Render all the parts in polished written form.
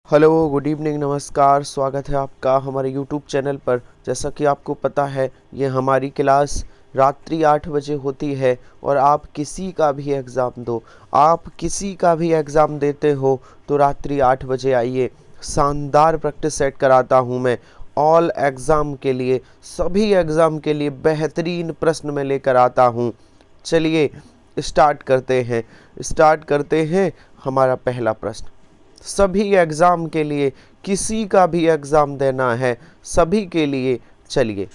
Hello, good evening, नमस्कार। स्वागत है आपका हमारे यूट्यूब चैनल पर। जैसा कि आपको पता है, ये हमारी क्लास रात्रि 8 बजे होती है। और आप किसी का भी एग्ज़ाम दो, आप किसी का भी एग्ज़ाम देते हो तो रात्रि 8 बजे आइए। शानदार प्रैक्टिस सेट कराता हूँ मैं ऑल एग्ज़ाम के लिए, सभी एग्ज़ाम के लिए बेहतरीन प्रश्न मैं लेकर आता हूँ। चलिए स्टार्ट करते हैं हमारा पहला प्रश्न। सभी एग्ज़ाम के लिए, किसी का भी एग्ज़ाम देना है, सभी के लिए। चलिए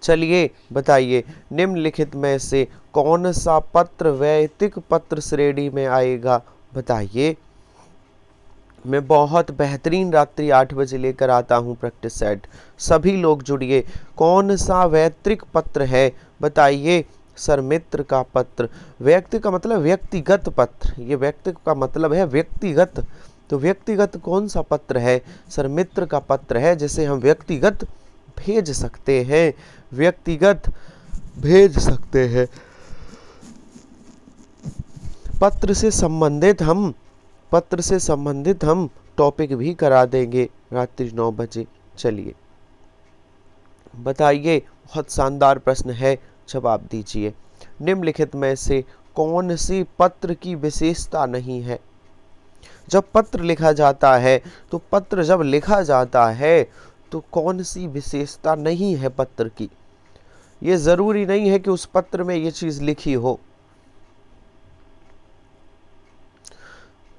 चलिए बताइए, निम्नलिखित में से कौन सा पत्र वैयक्तिक पत्र श्रेणी में आएगा? बताइए। मैं बहुत बेहतरीन रात्रि 8 बजे लेकर आता हूँ प्रैक्टिस सेट। सभी लोग जुड़िए। कौन सा वैयक्तिक पत्र है? बताइए। सर, मित्र का पत्र। व्यक्ति का मतलब व्यक्तिगत पत्र, ये व्यक्ति का मतलब है व्यक्तिगत। तो व्यक्तिगत कौन सा पत्र है? सर, मित्र का पत्र है, जिसे हम व्यक्तिगत भेज सकते हैं, व्यक्तिगत भेज सकते हैं। पत्र से संबंधित हम टॉपिक भी करा देंगे रात्रि 9 बजे। चलिए बताइए। बहुत शानदार प्रश्न है, जवाब दीजिए। निम्नलिखित में से कौन सी पत्र की विशेषता नहीं है? जब पत्र लिखा जाता है तो कौन सी विशेषता नहीं है पत्र की? ये जरूरी नहीं है कि उस पत्र में ये चीज लिखी हो।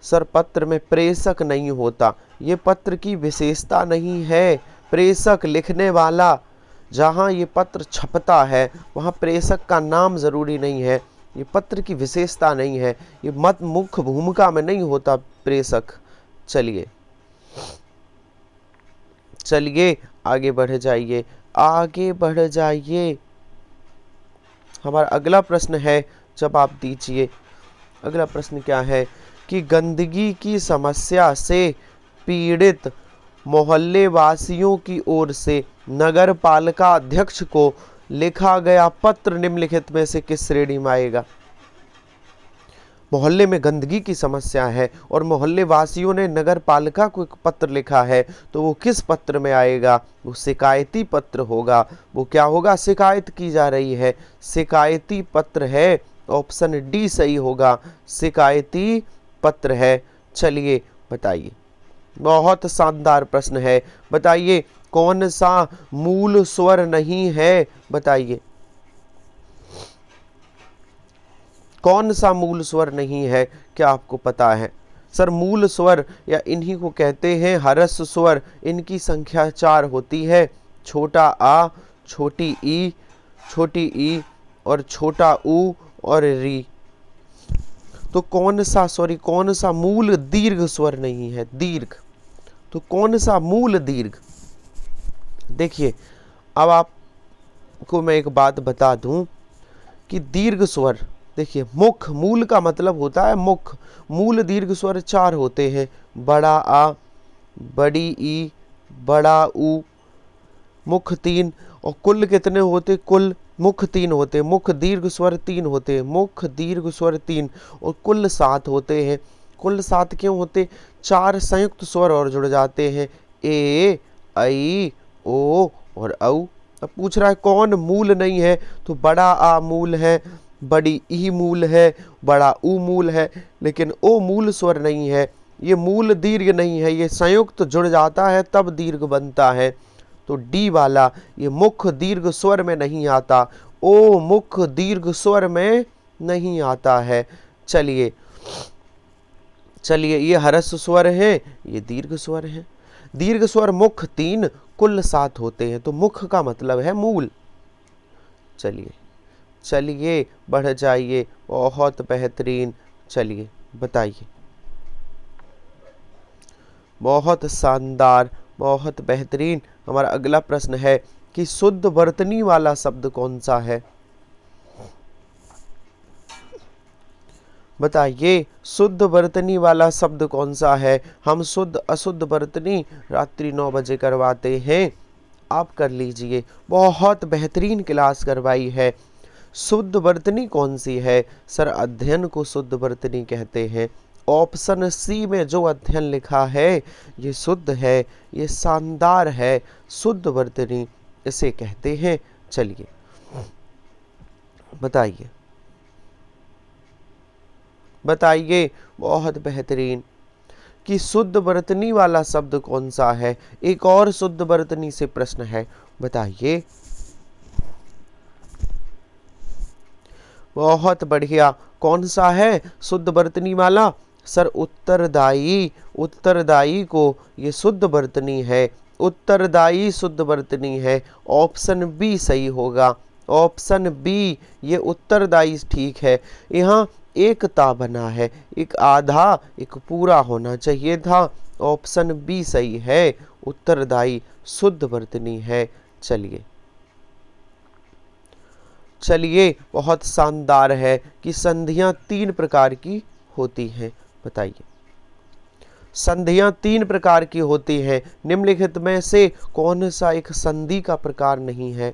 सर, पत्र में प्रेषक नहीं होता, ये पत्र की विशेषता नहीं है। प्रेषक, लिखने वाला, जहाँ ये पत्र छपता है वहाँ प्रेषक का नाम जरूरी नहीं है। ये पत्र की विशेषता नहीं है, ये मत मुख्य भूमिका में नहीं होता प्रेषक। चलिए चलिए आगे बढ़ जाइए। हमारा अगला प्रश्न है, जवाब दीजिए। अगला प्रश्न क्या है कि गंदगी की समस्या से पीड़ित मोहल्ले वासियों की ओर से नगर पालिका अध्यक्ष को लिखा गया पत्र निम्नलिखित में से किस श्रेणी में आएगा? मोहल्ले में गंदगी की समस्या है और मोहल्ले वासियों ने नगर पालिका को एक पत्र लिखा है, तो वो किस पत्र में आएगा? वो शिकायती पत्र होगा। वो क्या होगा? शिकायत की जा रही है, शिकायती पत्र है। ऑप्शन डी सही होगा, शिकायती पत्र है। चलिए बताइए। बहुत शानदार प्रश्न है। बताइए, कौन सा मूल स्वर नहीं है? बताइए, कौन सा मूल स्वर नहीं है? क्या आपको पता है? सर, मूल स्वर या इन्हीं को कहते हैं हरस स्वर। इनकी संख्या 4 होती है। छोटा आ, छोटी ई और छोटा ऊ और री। तो कौन सा मूल दीर्घ स्वर नहीं है? दीर्घ। तो कौन सा मूल दीर्घ? देखिए, अब आपको मैं एक बात बता दूं कि दीर्घ स्वर, देखिए, मुख्य, मूल का मतलब होता है मुख्य। मूल दीर्घ स्वर 4 होते हैं। बड़ा आ, बड़ी ई, बड़ा ऊ, मुख्य 3। और कुल कितने होते? कुल मुख्य 3 होते, मुख्य दीर्घ स्वर 3 होते, मुख्य दीर्घ स्वर 3, और कुल 7 होते हैं। कुल 7 क्यों होते? 4 संयुक्त स्वर और जुड़ जाते हैं, ए, ऐ, ओ और औ। अब पूछ रहा है कौन मूल नहीं है, तो बड़ा आ मूल है, बड़ी ई मूल है, बड़ा ऊ मूल है, लेकिन ओ मूल स्वर नहीं है। ये मूल दीर्घ नहीं है, ये संयुक्त जुड़ जाता है तब दीर्घ बनता है। तो डी वाला, ये मुख्य दीर्घ स्वर में नहीं आता। ओ मुख्य दीर्घ स्वर में नहीं आता है। चलिए ये हरस स्वर है, ये दीर्घ स्वर है। दीर्घ स्वर मुख्य 3, कुल 7 होते हैं, तो मुख्य का मतलब है मूल। चलिए बढ़ जाइए। बहुत बेहतरीन। चलिए बताइए। बहुत शानदार, बहुत बेहतरीन। हमारा अगला प्रश्न है कि शुद्ध वर्तनी वाला शब्द कौन सा है? बताइए, शुद्ध वर्तनी वाला शब्द कौन सा है? हम शुद्ध अशुद्ध वर्तनी रात्रि 9 बजे करवाते हैं, आप कर लीजिए। बहुत बेहतरीन क्लास करवाई है। शुद्ध वर्तनी कौन सी है? सर, अध्ययन को शुद्ध वर्तनी कहते हैं। ऑप्शन सी में जो अध्ययन लिखा है ये शुद्ध है, ये शानदार है, शुद्ध वर्तनी इसे कहते हैं। चलिए बताइए बताइए, बहुत बेहतरीन, कि शुद्ध वर्तनी वाला शब्द कौन सा है। एक और शुद्ध वर्तनी से प्रश्न है, बताइए। बहुत बढ़िया, कौन सा है शुद्ध वर्तनी वाला? सर उत्तरदायी, उत्तरदायी को ये शुद्ध वर्तनी है, उत्तरदायी शुद्ध वर्तनी है। ऑप्शन बी सही होगा, ऑप्शन बी, ये उत्तरदायी ठीक है। यहाँ एकता बना है, एक आधा एक पूरा होना चाहिए था। ऑप्शन बी सही है, उत्तरदायी शुद्ध वर्तनी है। चलिए चलिए, बहुत शानदार है कि संधियां 3 प्रकार की होती हैं। बताइए, संधियां 3 प्रकार की होती हैं, निम्नलिखित में से कौन सा एक संधि का प्रकार नहीं है?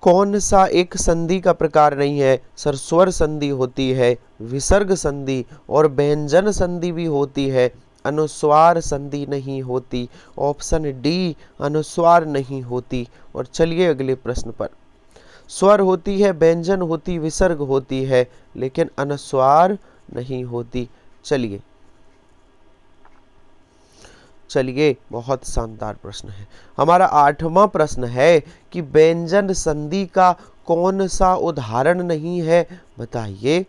कौन सा एक संधि का प्रकार नहीं है? सर स्वर संधि होती है, विसर्ग संधि और व्यंजन संधि भी होती है, अनुस्वार संधि नहीं होती। ऑप्शन डी, अनुस्वार नहीं होती। और चलिए अगले प्रश्न पर। स्वर होती है, व्यंजन होती, विसर्ग होती है, लेकिन अनुस्वार नहीं होती। चलिए चलिए, बहुत शानदार प्रश्न है। हमारा 8वां प्रश्न है कि व्यंजन संधि का कौन सा उदाहरण नहीं है? बताइए,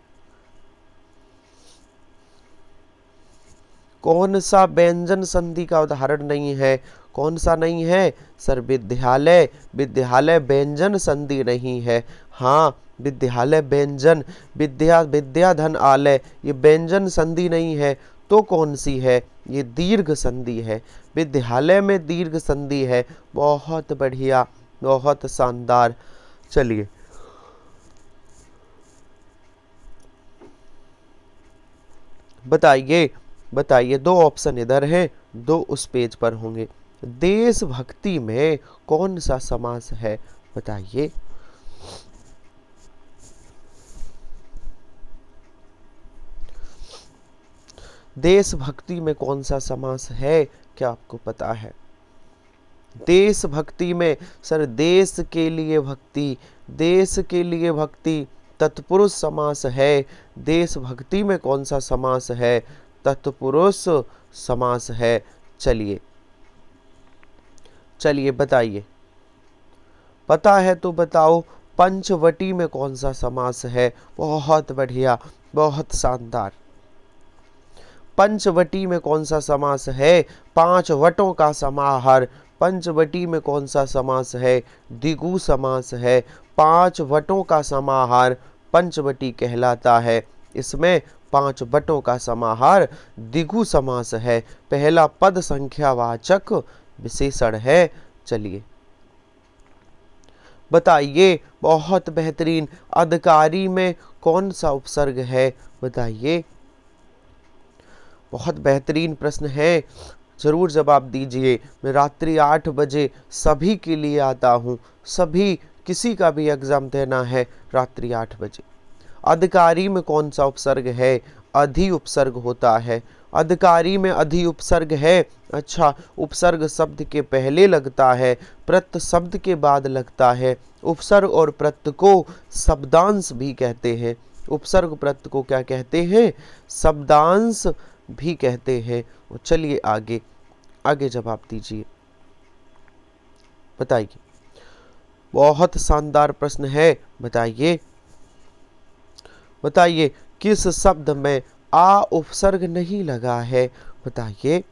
कौन सा व्यंजन संधि का उदाहरण नहीं है? कौन सा नहीं है? सर विद्यालय, विद्यालय व्यंजन संधि नहीं है। हाँ, विद्यालय व्यंजन, विद्या विद्या धन आलय, ये व्यंजन संधि नहीं है। तो कौन सी है? ये दीर्घ संधि है, विद्यालय में दीर्घ संधि है। बहुत बढ़िया, बहुत शानदार। चलिए बताइए बताइए, 2 ऑप्शन इधर हैं, 2 उस पेज पर होंगे। देशभक्ति में कौन सा समास है? बताइए। देशभक्ति में कौन सा समास है? क्या आपको पता है? देशभक्ति में सर देश के लिए भक्ति, देश के लिए भक्ति तत्पुरुष समास है। देशभक्ति में कौन सा समास है? तत्पुरुष समास है। चलिए चलिए बताइए, पता है तो बताओ। पंचवटी में कौन सा समास है? बहुत बढ़िया, बहुत शानदार। पंचवटी में कौन सा समास है? 5 वटों का समाहार। पंचवटी में कौन सा समास है? द्विगु समास है। 5 वटों का समाहार पंचवटी कहलाता है। इसमें 5 वटों का समाहार द्विगु समास है। पहला पद संख्यावाचक विशेषण है। चलिए बताइए, बहुत बेहतरीन। अधिकारी में कौन सा उपसर्ग है? बताइए। बहुत बेहतरीन प्रश्न है, जरूर जवाब दीजिए। मैं रात्रि 8 बजे सभी के लिए आता हूँ, सभी, किसी का भी एग्जाम देना है रात्रि 8 बजे। अधिकारी में कौन सा उपसर्ग है? अधि उपसर्ग होता है। अधिकारी में अधि उपसर्ग है। अच्छा, उपसर्ग शब्द के पहले लगता है, प्रत्यय शब्द के बाद लगता है। उपसर्ग और प्रत्यय को शब्दांश भी कहते हैं। उपसर्ग प्रत्यय को क्या कहते हैं? शब्दांश भी कहते हैं। चलिए आगे आगे जवाब दीजिए, बताइए। बहुत शानदार प्रश्न है, बताइए बताइए, किस शब्द में आ उपसर्ग नहीं लगा है? बताइए।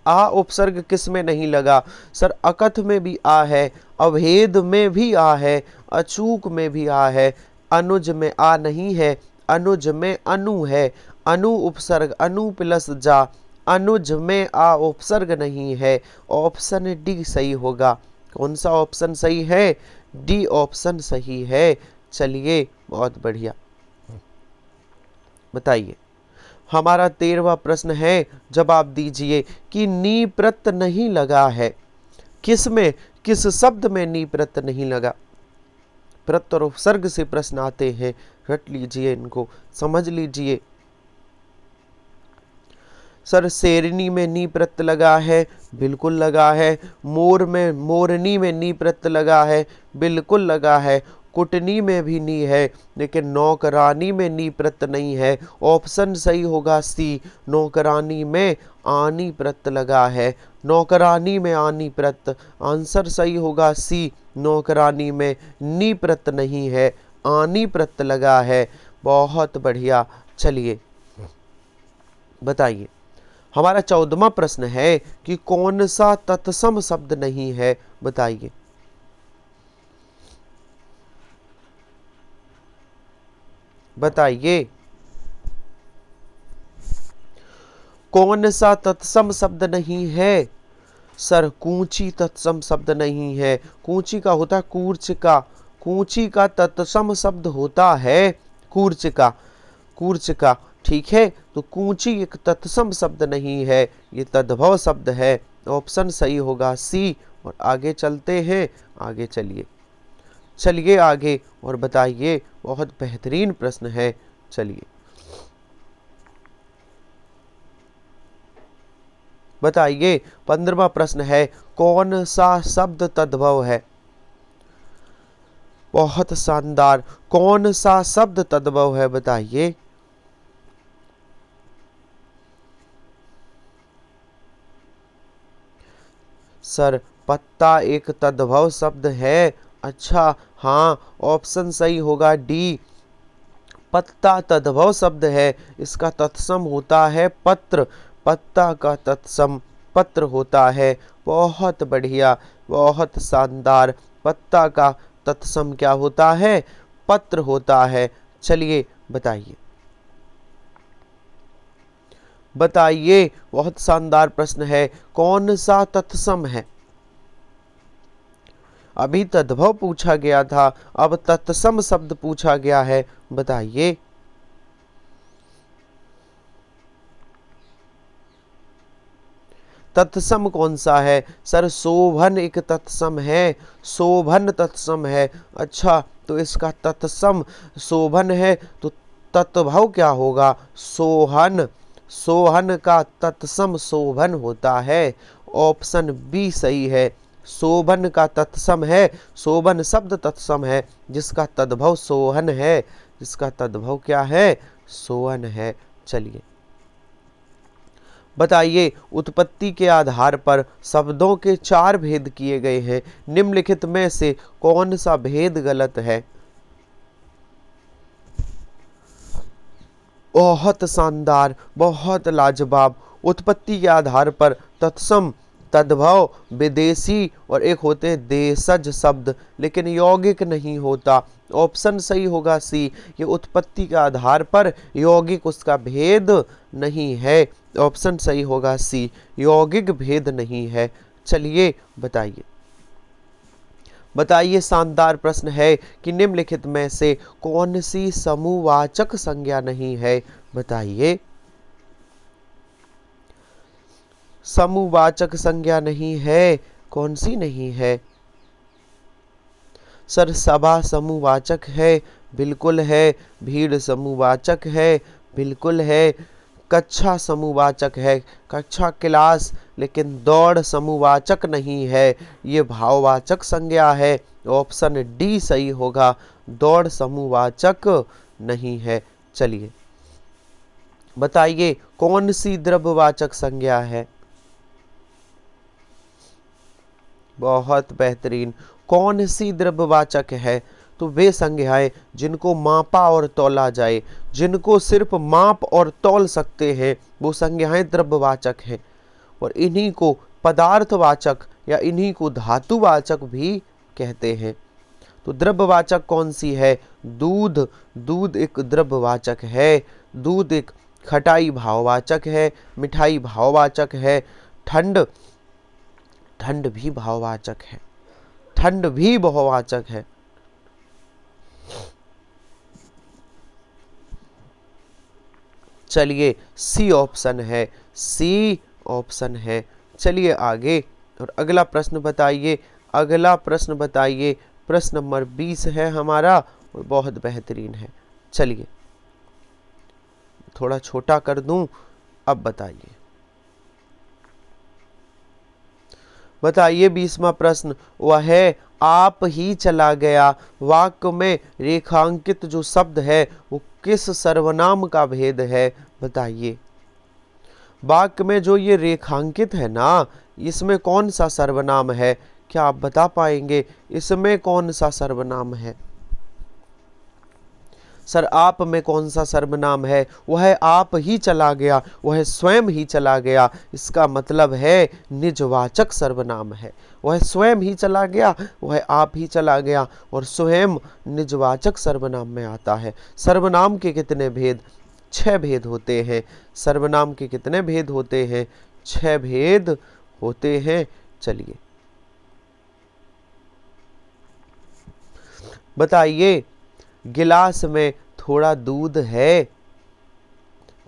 आ उपसर्ग किस में नहीं लगा? सर अकथ में भी आ है, अभेद में भी आ है, अचूक में भी आ है, अनुज में आ नहीं है, अनुज में अनु है। अनु उपसर्ग अनु प्लस जा, अनुज में आ उपसर्ग नहीं है। ऑप्शन डी सही होगा। कौन सा ऑप्शन सही है? डी ऑप्शन सही है। चलिए बहुत बढ़िया, बताइए। हमारा 13वां प्रश्न है, जवाब दीजिए कि नी प्रत्यय नहीं लगा है। किस में, किस शब्द में नी प्रत्यय नहीं लगा। प्रत्यय और उपसर्ग से प्रश्न आते हैं, रट लीजिए, इनको समझ लीजिए। सर शेरनी में नी प्रत्यय लगा है, बिल्कुल लगा है। मोर में, मोरनी में नी प्रत्यय लगा है, बिल्कुल लगा है। कुटनी में भी नी है, लेकिन नौकरानी में नी प्रत्यय नहीं है। ऑप्शन सही होगा सी, नौकरानी में आनी प्रत्यय लगा है। नौकरानी में आनी प्रत्यय, आंसर सही होगा सी, नौकरानी में नी प्रत्यय नहीं है, आनी प्रत्यय लगा है। बहुत बढ़िया। चलिए बताइए, हमारा 14वां प्रश्न है कि कौन सा तत्सम शब्द नहीं है, बताइए। बताइए कौन सा तत्सम शब्द नहीं है। सर कूची तत्सम शब्द नहीं है। कूची का होता है कूर्च का, कूची का तत्सम शब्द होता है कूर्च का, कूर्च का। ठीक है, तो कूची एक तत्सम शब्द नहीं है, ये तद्भव शब्द है। ऑप्शन सही होगा सी। और आगे चलते हैं, आगे चलिए, चलिए आगे और बताइए, बहुत बेहतरीन प्रश्न है। चलिए बताइए, 15वां प्रश्न है, कौन सा शब्द तद्भव है। बहुत शानदार, कौन सा शब्द तद्भव है, बताइए। सर पत्ता एक तद्भव शब्द है। अच्छा हाँ, ऑप्शन सही होगा डी, पत्ता तद्भव शब्द है। इसका तत्सम होता है पत्र, पत्ता का तत्सम पत्र होता है। बहुत बढ़िया, बहुत शानदार। पत्ता का तत्सम क्या होता है, पत्र होता है। चलिए बताइए, बताइए, बहुत शानदार प्रश्न है, कौन सा तत्सम है। अभी तद्भव पूछा गया था, अब तत्सम शब्द पूछा गया है, बताइए। तत्सम कौन सा है। सर शोभन एक तत्सम है, शोभन तत्सम है। अच्छा, तो इसका तत्सम शोभन है, तो तत्भव क्या होगा, सोहन। सोहन का तत्सम शोभन होता है। ऑप्शन बी सही है, शोभन का तत्सम है, शोभन शब्द तत्सम है, जिसका तद्भव सोहन है, जिसका तद्भव क्या है, सोहन है। चलिए बताइए, उत्पत्ति के आधार पर शब्दों के 4 भेद किए गए हैं, निम्नलिखित में से कौन सा भेद गलत है। बहुत शानदार, बहुत लाजवाब। उत्पत्ति के आधार पर तत्सम, तद्भव, विदेशी और एक होते हैं देशज शब्द, लेकिन यौगिक नहीं होता। ऑप्शन सही होगा सी, ये उत्पत्ति के आधार पर यौगिक उसका भेद नहीं है। ऑप्शन सही होगा सी, यौगिक भेद नहीं है। चलिए बताइए, बताइए, शानदार प्रश्न है कि निम्नलिखित में से कौन सी समूहवाचक संज्ञा नहीं है, बताइए। समूहवाचक संज्ञा नहीं है, कौन सी नहीं है। सर सभा समूहवाचक है, बिल्कुल है। भीड़ समूहवाचक है, बिल्कुल है। कक्षा समूहवाचक है, कक्षा क्लास, लेकिन दौड़ समूहवाचक नहीं है, ये भाववाचक संज्ञा है। ऑप्शन डी सही होगा, दौड़ समूहवाचक नहीं है। चलिए बताइए, कौन सी द्रव्यवाचक संज्ञा है। बहुत बेहतरीन, कौन सी द्रव्यवाचक है। तो वे संज्ञाएं जिनको मापा और तौला जाए, जिनको सिर्फ माप और तौल सकते हैं, वो संज्ञाएं द्रव्यवाचक हैं। और इन्हीं को पदार्थवाचक या इन्हीं को धातुवाचक भी कहते हैं। तो द्रव्यवाचक कौन सी है, दूध, दूध एक द्रव्यवाचक है। दूध एक खटाई भाववाचक है, मिठाई भाववाचक है। ठंड, ठंड भी भाववाचक है, ठंड भी बहुवाचक है। चलिए सी ऑप्शन है, सी ऑप्शन है। चलिए आगे और अगला प्रश्न बताइए, अगला प्रश्न बताइए। प्रश्न नंबर 20 है हमारा और बहुत बेहतरीन है। चलिए थोड़ा छोटा कर दूं। अब बताइए, बताइए 20वां प्रश्न वह है आप ही चला गया। वाक्य में रेखांकित जो शब्द है वो किस सर्वनाम का भेद है? बताइए। वाक्य में जो ये रेखांकित है ना, इसमें कौन सा सर्वनाम है? क्या आप बता पाएंगे इसमें कौन सा सर्वनाम है? सर आप में कौन सा सर्वनाम है? वह आप ही चला गया, वह स्वयं ही चला गया। इसका मतलब है निजवाचक सर्वनाम है। वह स्वयं ही चला गया, वह आप ही चला गया, और स्वयं निजवाचक सर्वनाम में आता है। सर्वनाम के कितने भेद? 6 भेद होते हैं। सर्वनाम के कितने भेद होते हैं? 6 भेद होते हैं। चलिए बताइए, गिलास में थोड़ा दूध है।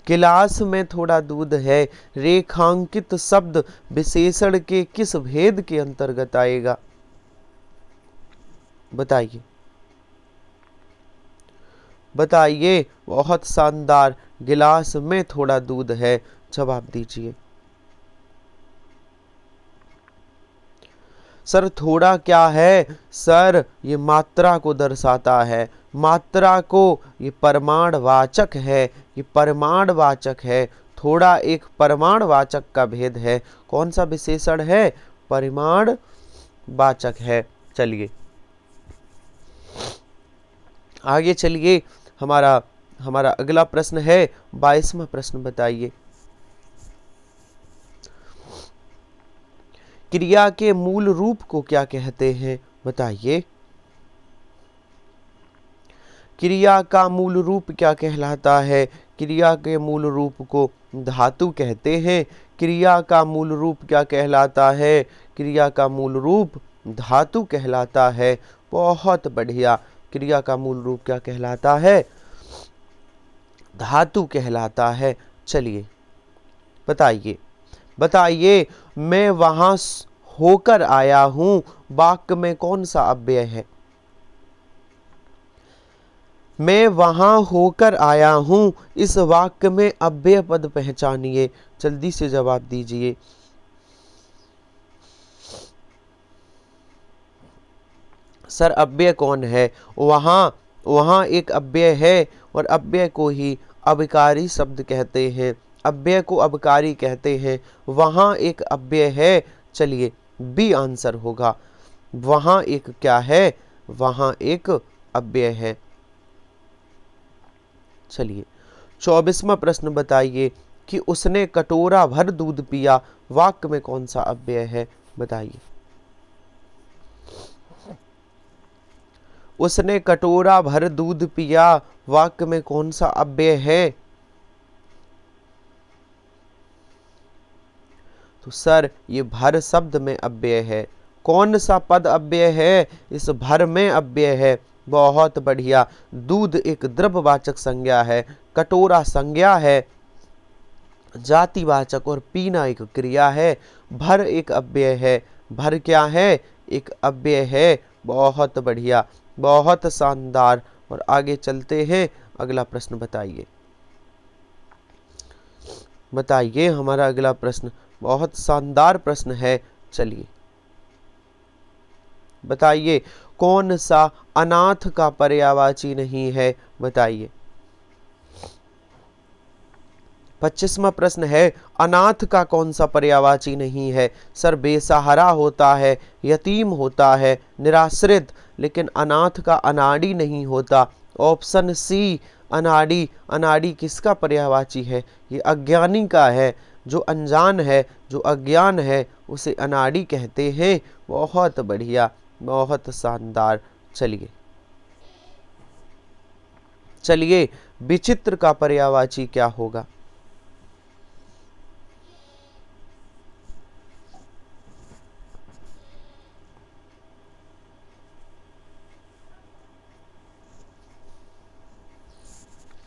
गिलास में थोड़ा दूध है रेखांकित शब्द विशेषण के किस भेद के अंतर्गत आएगा? बताइए, बताइए। बहुत शानदार, गिलास में थोड़ा दूध है। जवाब दीजिए। सर थोड़ा क्या है? सर ये मात्रा को दर्शाता है। मात्रा को, ये परिमाणवाचक है, ये परिमाणवाचक है। थोड़ा एक परिमाणवाचक का भेद है। कौन सा विशेषण है? परिमाणवाचक है। चलिए आगे चलिए। हमारा अगला प्रश्न है 22वां प्रश्न। बताइए, क्रिया के मूल रूप को क्या कहते हैं? बताइए, क्रिया का मूल रूप क्या कहलाता है? क्रिया के मूल रूप को धातु कहते हैं। क्रिया का मूल रूप क्या कहलाता है? क्रिया का मूल रूप धातु कहलाता है। बहुत बढ़िया। क्रिया का मूल रूप क्या कहलाता है? धातु कहलाता है। चलिए बताइए, बताइए। मैं वहां होकर आया हूं, वाक्य में कौन सा अव्यय है? मैं वहां होकर आया हूं, इस वाक्य में अव्यय पद पहचानिए। जल्दी से जवाब दीजिए। सर अव्यय कौन है? वहां एक अव्यय है, और अव्यय को ही अविकारी शब्द कहते हैं। अव्यय को अविकारी कहते हैं। वहां एक अव्यय है। चलिए बी आंसर होगा। वहां एक क्या है? वहां एक अव्यय है। चलिए 24वां प्रश्न बताइए कि उसने कटोरा भर दूध पिया, वाक्य में कौन सा अव्यय है? बताइए। उसने कटोरा भर दूध पिया, वाक्य में कौन सा अव्यय है? तो सर ये भर शब्द में अव्यय है। कौन सा पद अव्यय है? इस भर में अव्यय है। बहुत बढ़िया। दूध एक द्रव्यवाचक संज्ञा है, कटोरा संज्ञा है, जातिवाचक, और पीना एक क्रिया है। भर एक अव्यय है। भर क्या है? एक अव्यय है। बहुत बढ़िया, बहुत शानदार। और आगे चलते हैं। अगला प्रश्न बताइए, बताइए। हमारा अगला प्रश्न बहुत शानदार प्रश्न है। चलिए बताइए, कौन सा अनाथ का पर्यायवाची नहीं है? बताइए। 25वां प्रश्न है अनाथ का कौन सा पर्यायवाची नहीं है? सर बेसहारा होता है, यतीम होता है, निराश्रित, लेकिन अनाथ का अनाड़ी नहीं होता। ऑप्शन सी अनाड़ी। अनाड़ी किसका पर्यायवाची है? ये अज्ञानी का है। जो अनजान है, जो अज्ञान है, उसे अनाड़ी कहते हैं। बहुत बढ़िया, बहुत शानदार। चलिए चलिए, विचित्र का पर्यायवाची क्या होगा?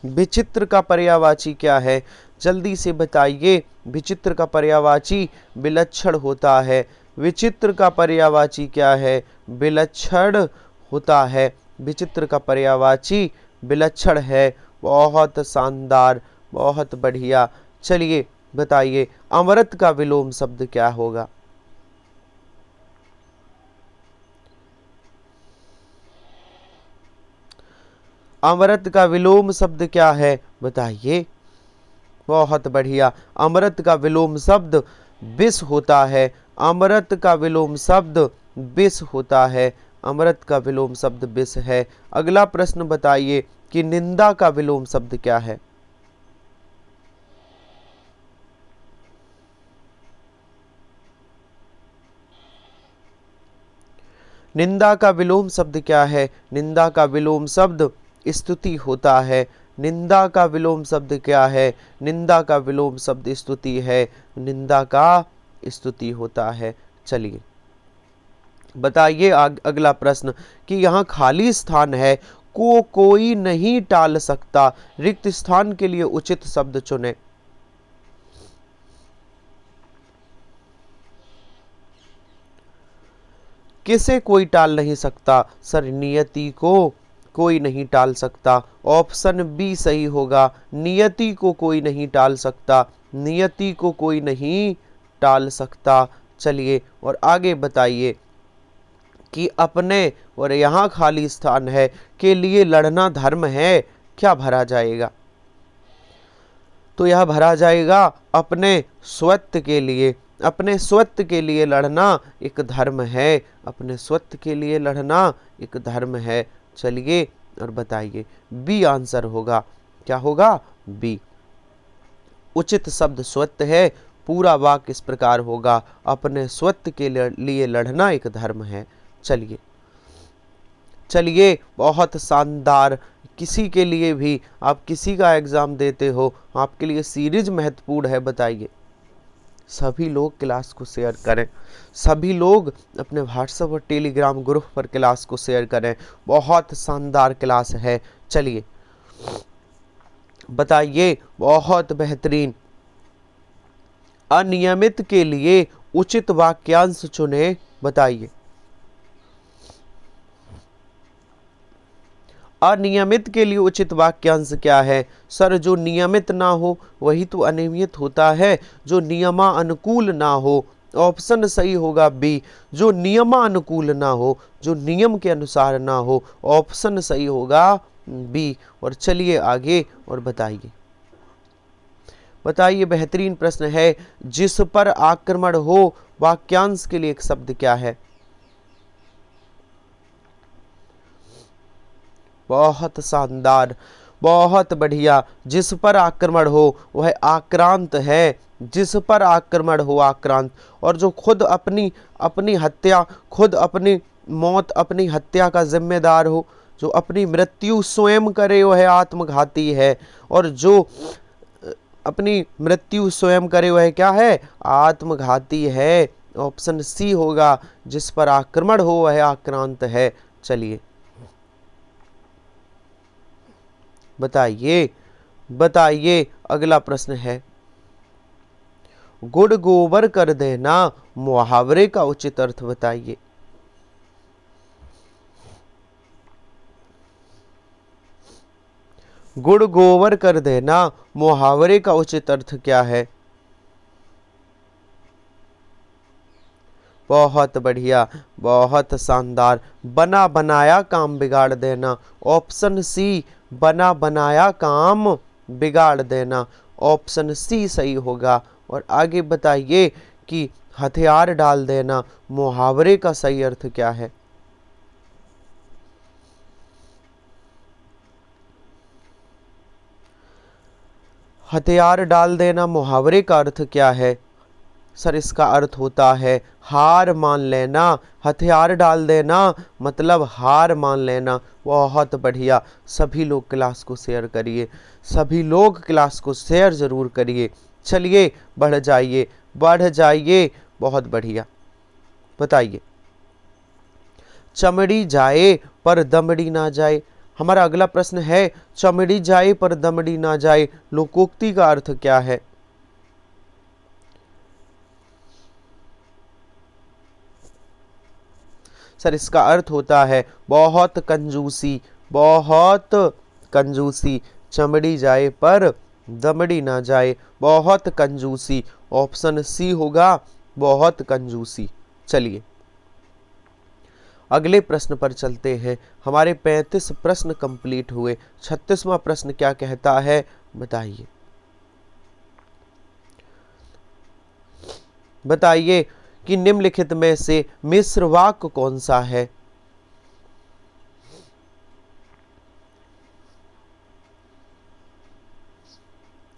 विचित्र का पर्यायवाची क्या है? जल्दी से बताइए। विचित्र का पर्यायवाची विलक्षण होता है। विचित्र का पर्यायवाची क्या है? विलक्षण होता है। विचित्र का पर्यायवाची विलक्षण है। बहुत शानदार, बहुत बढ़िया। चलिए बताइए, अमृत का विलोम शब्द क्या होगा? अमृत का विलोम शब्द क्या है? बताइए। बहुत बढ़िया। अमृत का विलोम शब्द विष होता है। अमृत का विलोम शब्द विष होता है। अमृत का विलोम शब्द विष है। अगला प्रश्न बताइए कि निंदा का विलोम शब्द क्या है? निंदा का विलोम शब्द क्या है? निंदा का विलोम शब्द स्तुति होता है। निंदा का विलोम शब्द क्या है? निंदा का विलोम शब्द स्तुति है। निंदा का स्तुति होता है। चलिए बताइए अगला प्रश्न कि यहाँ खाली स्थान है को कोई नहीं टाल सकता। रिक्त स्थान के लिए उचित शब्द चुने। किसे कोई टाल नहीं सकता? सर नियति को कोई नहीं टाल सकता। ऑप्शन बी सही होगा। नियति को कोई नहीं टाल सकता। नियति को कोई नहीं टाल सकता। चलिए और आगे बताइए कि अपने, और यहाँ खाली स्थान है, के लिए लड़ना धर्म है, क्या भरा जाएगा? तो यह भरा जाएगा अपने स्वत्व के लिए। अपने स्वत्व के लिए लड़ना एक धर्म है। अपने स्वत्व के लिए लड़ना एक धर्म है। चलिए और बताइए, बी आंसर होगा। क्या होगा? बी। उचित शब्द स्वत्व है। पूरा वाक्य इस प्रकार होगा, अपने स्वत्व के लिए लड़ना एक धर्म है। चलिए चलिए बहुत शानदार। किसी के लिए भी, आप किसी का एग्जाम देते हो, आपके लिए सीरीज महत्वपूर्ण है। बताइए, सभी लोग क्लास को शेयर करें। सभी लोग अपने व्हाट्सएप और टेलीग्राम ग्रुप पर क्लास को शेयर करें। बहुत शानदार क्लास है। चलिए बताइए, बहुत बेहतरीन। अनियमित के लिए उचित वाक्यांश चुने। बताइए, अनियमित के लिए उचित वाक्यांश क्या है? सर जो नियमित ना हो वही तो अनियमित होता है। जो नियमानुकूल ना हो। ऑप्शन सही होगा बी। जो नियमानुकूल ना हो, जो नियम के अनुसार ना हो। ऑप्शन सही होगा बी। और चलिए आगे और बताइए। बताइए, बेहतरीन प्रश्न है। जिस पर आक्रमण हो, वाक्यांश के लिए एक शब्द क्या है? बहुत शानदार, बहुत बढ़िया। जिस पर आक्रमण हो वह आक्रांत है। जिस पर आक्रमण हो आक्रांत। और जो खुद अपनी हत्या, खुद अपनी मौत, अपनी हत्या का जिम्मेदार हो, जो अपनी मृत्यु स्वयं करे वह आत्मघाती है। और जो अपनी मृत्यु स्वयं करे वह क्या है? आत्मघाती है। ऑप्शन सी होगा। जिस पर आक्रमण हो वह आक्रांत है। चलिए बताइए बताइए, अगला प्रश्न है। गुड़ गोबर कर देना, मुहावरे का उचित अर्थ बताइए। गुड़ गोबर कर देना, मुहावरे का उचित अर्थ क्या है? बहुत बढ़िया, बहुत शानदार। बना बनाया काम बिगाड़ देना। ऑप्शन सी, बना बनाया काम बिगाड़ देना। ऑप्शन सी सही होगा। और आगे बताइए कि हथियार डाल देना, मुहावरे का सही अर्थ क्या है? हथियार डाल देना मुहावरे का अर्थ क्या है? सर इसका अर्थ होता है हार मान लेना। हथियार डाल देना मतलब हार मान लेना। बहुत बढ़िया। सभी लोग क्लास को शेयर करिए। सभी लोग क्लास को शेयर जरूर करिए। चलिए बढ़ जाइए, बढ़ जाइए। बहुत बढ़िया। बताइए, चमड़ी जाए पर दमड़ी ना जाए। हमारा अगला प्रश्न है, चमड़ी जाए पर दमड़ी ना जाए, लोकोक्ति का अर्थ क्या है? सर इसका अर्थ होता है बहुत कंजूसी, बहुत कंजूसी, चमड़ी जाए पर दमड़ी ना जाए, बहुत कंजूसी। ऑप्शन सी होगा, बहुत कंजूसी। चलिए अगले प्रश्न पर चलते हैं। हमारे 35 प्रश्न कंप्लीट हुए। 36वां प्रश्न क्या कहता है बताइए। बताइए कि निम्नलिखित में से मिश्र वाक्य कौन सा है।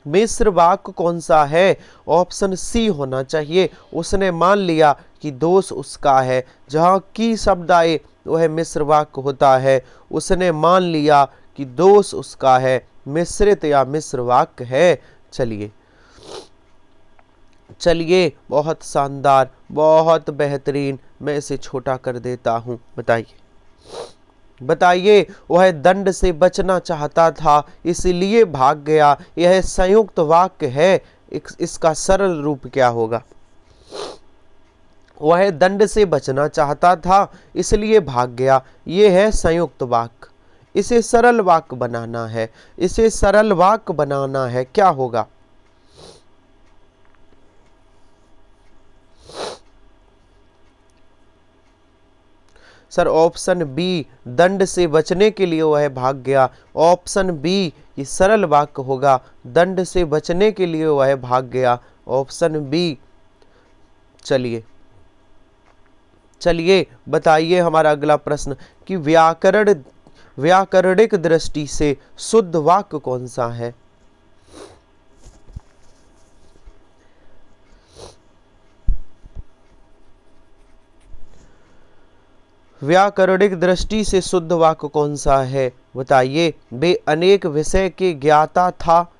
मिश्र वाक्य कौन सा है। ऑप्शन सी होना चाहिए। उसने मान लिया कि दोष उसका है। जहां की शब्द आए वह मिश्र वाक्य होता है। उसने मान लिया कि दोष उसका है, मिश्रित या मिश्र वाक्य है। चलिए चलिए बहुत शानदार, बहुत बेहतरीन। मैं इसे छोटा कर देता हूं। बताइए बताइए वह दंड से बचना चाहता था इसलिए भाग गया। यह संयुक्त वाक्य है। इसका सरल रूप क्या होगा। वह दंड से बचना चाहता था इसलिए भाग गया। यह है संयुक्त वाक्य। इसे सरल वाक्य बनाना है। इसे सरल वाक्य बनाना है। क्या होगा। सर ऑप्शन बी, दंड से बचने के लिए वह भाग गया। ऑप्शन बी ये सरल वाक्य होगा। दंड से बचने के लिए वह भाग गया। Option B. चलिए चलिए बताइए हमारा अगला प्रश्न कि व्याकरणिक दृष्टि से शुद्ध वाक्य कौन सा है। व्याकरणिक दृष्टि से शुद्ध वाक्य कौन सा है बताइए। वे अनेक विषय के ज्ञाता था।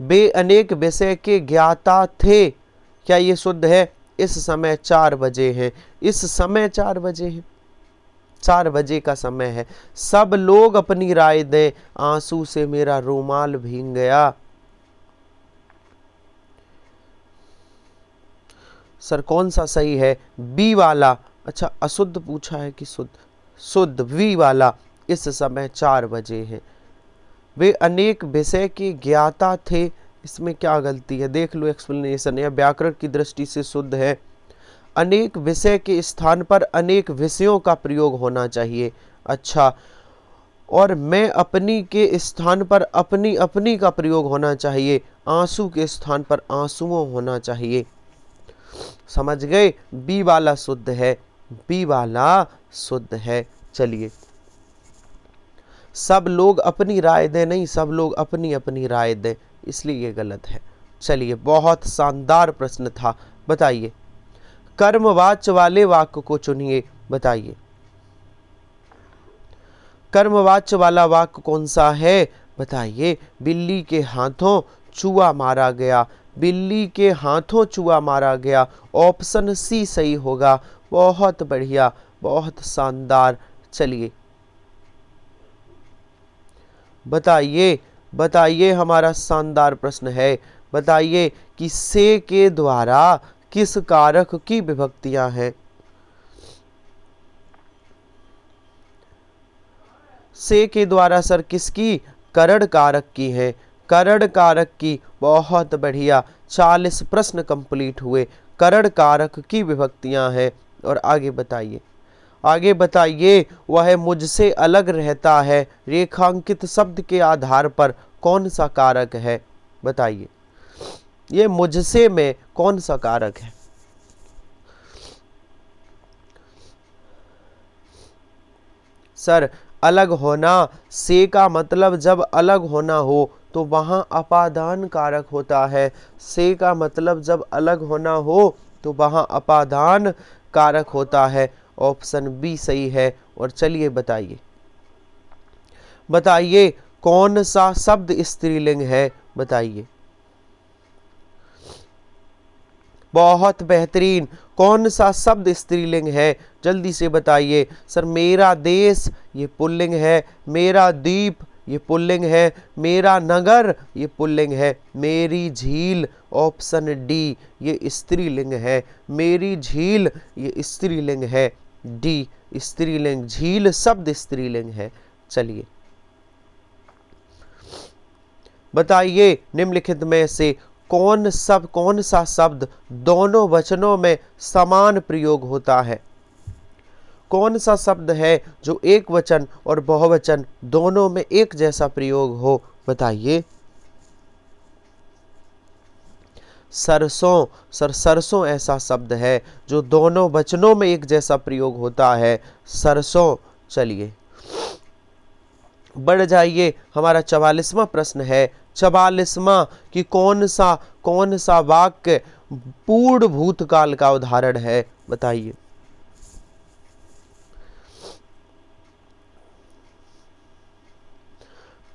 वे अनेक विषय के ज्ञाता थे। क्या ये शुद्ध है। इस समय 4 बजे है। इस समय 4 बजे है। 4 बजे का समय है। सब लोग अपनी राय दें। आंसू से मेरा रुमाल भीग गया। सर कौन सा सही है। बी वाला। अच्छा अशुद्ध पूछा है कि शुद्ध। शुद्ध वी वाला। इस समय 4 बजे है। वे अनेक विषय के ज्ञाता थे। इसमें क्या गलती है देख लो। एक्सप्लेनेशन या व्याकरण की दृष्टि से शुद्ध है। अनेक विषय के स्थान पर अनेक विषयों का प्रयोग होना चाहिए। अच्छा और मैं अपनी के स्थान पर अपनी अपनी का प्रयोग होना चाहिए। आंसू के स्थान पर आंसुओं होना चाहिए। समझ गए। बी वाला शुद्ध है। बी वाला शुद्ध है। चलिए सब लोग अपनी राय दें, नहीं सब लोग अपनी अपनी राय दें, इसलिए ये गलत है। चलिए बहुत शानदार प्रश्न था। बताइए कर्मवाच्य वाले वाक्य को चुनिए। बताइए कर्मवाच्य वाला वाक्य कौन सा है। बताइए बिल्ली के हाथों चूहा मारा गया। बिल्ली के हाथों चूहा मारा गया। ऑप्शन सी सही होगा। बहुत बढ़िया, बहुत शानदार। चलिए बताइए बताइए हमारा शानदार प्रश्न है। बताइए कि से के द्वारा किस कारक की विभक्तियां हैं। से के द्वारा सर किसकी। करण कारक की है। करण कारक की। बहुत बढ़िया। 40 प्रश्न कंप्लीट हुए। करण कारक की विभक्तियां हैं। और आगे बताइए आगे बताइए वह मुझसे अलग रहता है रेखांकित शब्द के आधार पर कौन सा कारक है। बताइए ये मुझसे में कौन सा कारक है। सर अलग होना। से का मतलब जब अलग होना हो तो वहां अपादान कारक होता है। से का मतलब जब अलग होना हो तो वहां अपादान कारक होता है। ऑप्शन बी सही है। और चलिए बताइए बताइए कौन सा शब्द स्त्रीलिंग है। बताइए बहुत बेहतरीन। कौन सा शब्द स्त्रीलिंग है जल्दी से बताइए। सर मेरा देश ये पुल्लिंग है। मेरा द्वीप ये पुल्लिंग है। मेरा नगर ये पुल्लिंग है। मेरी झील ऑप्शन डी ये स्त्रीलिंग है। मेरी झील ये स्त्रीलिंग है। डी स्त्रीलिंग, झील शब्द स्त्रीलिंग है। चलिए बताइए निम्नलिखित में से कौन सा शब्द दोनों वचनों में समान प्रयोग होता है। कौन सा शब्द है जो एक वचन और बहुवचन दोनों में एक जैसा प्रयोग हो, बताइए। सरसों। सरसों ऐसा शब्द है जो दोनों वचनों में एक जैसा प्रयोग होता है, सरसों। चलिए बढ़ जाइए, हमारा 44वां प्रश्न है। 44वां कि कौन सा वाक्य पूर्ण भूतकाल का उदाहरण है, बताइए।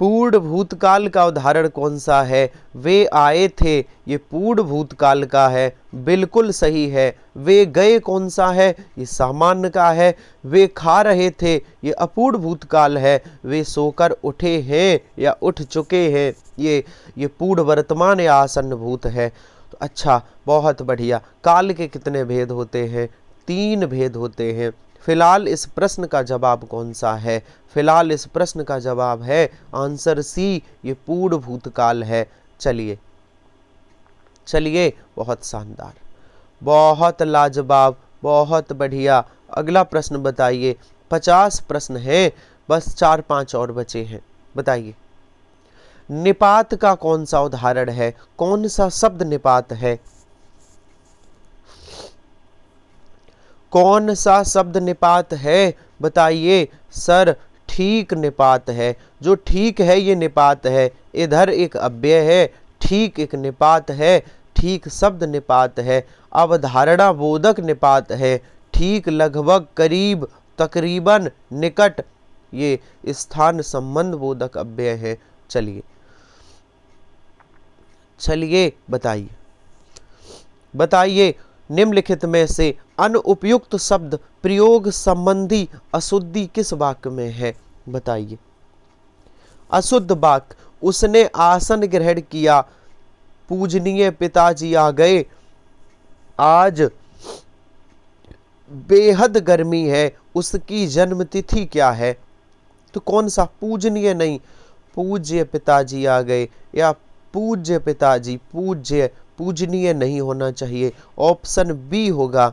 पूर्ण भूतकाल का उदाहरण कौन सा है? वे आए थे, ये पूर्ण भूतकाल का है, बिल्कुल सही है। वे गए कौन सा है? ये सामान्य का है। वे खा रहे थे, ये अपूर्ण भूतकाल है। वे सोकर उठे हैं या उठ चुके हैं, ये पूर्ण वर्तमान या आसन्न भूत है। तो अच्छा, बहुत बढ़िया। काल के कितने भेद होते हैं? 3 भेद होते हैं। फिलहाल इस प्रश्न का जवाब कौन सा है? फिलहाल इस प्रश्न का जवाब है आंसर सी, ये पूर्ण भूतकाल है। चलिए बहुत शानदार, बहुत लाजवाब, बहुत बढ़िया। अगला प्रश्न बताइए। 50 प्रश्न हैं, बस 4-5 और बचे हैं। बताइए निपात का कौन सा उदाहरण है? कौन सा शब्द निपात है? कौन सा शब्द निपात है, बताइए। सर ठीक निपात है, जो ठीक है ये निपात है। इधर एक अव्यय है, ठीक एक निपात है, ठीक शब्द निपात है। अवधारणा बोधक निपात है, ठीक लगभग, करीब, तकरीबन, निकट, ये स्थान संबंध बोधक अव्यय है। चलिए बताइए निम्नलिखित में से अनुपयुक्त शब्द प्रयोग संबंधी अशुद्धि किस वाक्य में है, बताइए। अशुद्ध वाक्य, उसने आसन ग्रहण किया, पूजनीय पिताजी आ गए, आज बेहद गर्मी है, उसकी जन्मतिथि क्या है। तो कौन सा? पूजनीय नहीं, पूज्य पिताजी आ गए या पूज्य पिताजी, पूजनीय नहीं होना चाहिए। ऑप्शन बी होगा।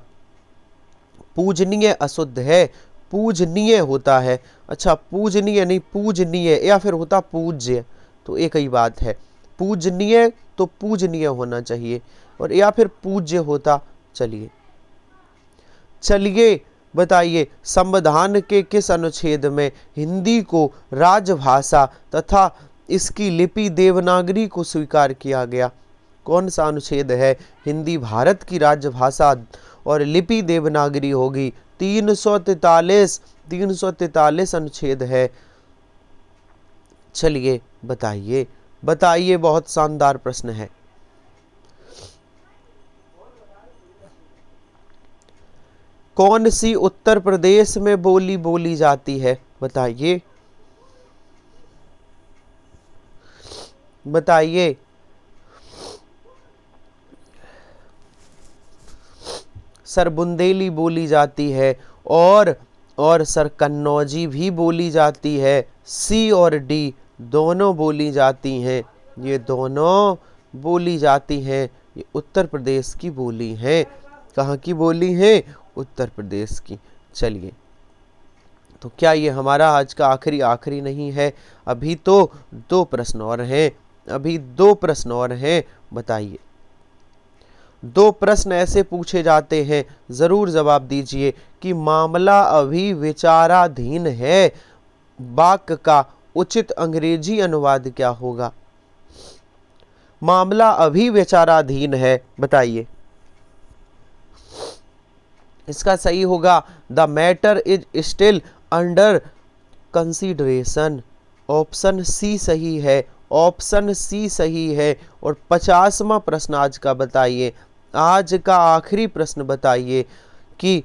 पूजनीय अशुद्ध है, पूजनीय होता है। अच्छा, पूजनीय नहीं, पूजनीय, या फिर होता पूज्य, तो एक ही बात है। पूजनीय तो पूजनीय होना चाहिए, और या फिर पूज्य होता। चलिए बताइए संविधान के किस अनुच्छेद में हिंदी को राजभाषा तथा इसकी लिपि देवनागरी को स्वीकार किया गया? कौन सा अनुच्छेद है? हिंदी भारत की राजभाषा और लिपि देवनागरी होगी। 343 अनुच्छेद है। चलिए बताइए, बहुत शानदार प्रश्न है। कौन सी उत्तर प्रदेश में बोली जाती है, बताइए। सर बुंदेली बोली जाती है, और सर कन्नौजी भी बोली जाती है। सी और डी दोनों बोली जाती हैं, ये दोनों बोली जाती हैं। ये उत्तर प्रदेश की बोली है। कहाँ की बोली है? उत्तर प्रदेश की। चलिए, तो क्या ये हमारा आज का आखिरी नहीं है? अभी तो 2 प्रश्न और हैं, बताइए। 2 प्रश्न ऐसे पूछे जाते हैं, जरूर जवाब दीजिए कि मामला अभी विचाराधीन है, वाक्य का उचित अंग्रेजी अनुवाद क्या होगा? मामला अभी विचाराधीन है, बताइए। इसका सही होगा the matter is still under consideration. Option C सही है, और 50वां प्रश्न आज का बताइए। आज का आखिरी प्रश्न बताइए कि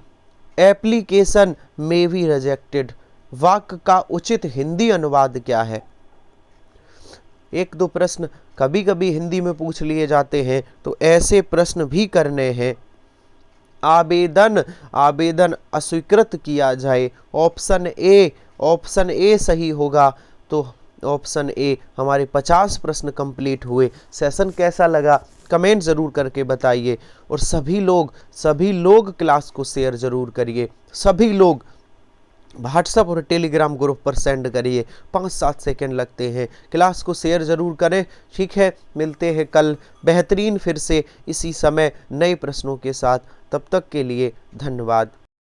एप्लीकेशन में बी रिजेक्टेड वाक्य का उचित हिंदी अनुवाद क्या है? 1-2 प्रश्न कभी कभी हिंदी में पूछ लिए जाते हैं, तो ऐसे प्रश्न भी करने हैं। आवेदन आवेदन अस्वीकृत किया जाए। ऑप्शन ए सही होगा। तो ऑप्शन ए हमारे 50 प्रश्न कंप्लीट हुए। सेशन कैसा लगा कमेंट ज़रूर करके बताइए, और सभी लोग क्लास को शेयर ज़रूर करिए। सभी लोग व्हाट्सएप और टेलीग्राम ग्रुप पर सेंड करिए, 5-7 सेकंड लगते हैं। क्लास को शेयर ज़रूर करें। ठीक है, मिलते हैं कल बेहतरीन फिर से इसी समय नए प्रश्नों के साथ। तब तक के लिए धन्यवाद।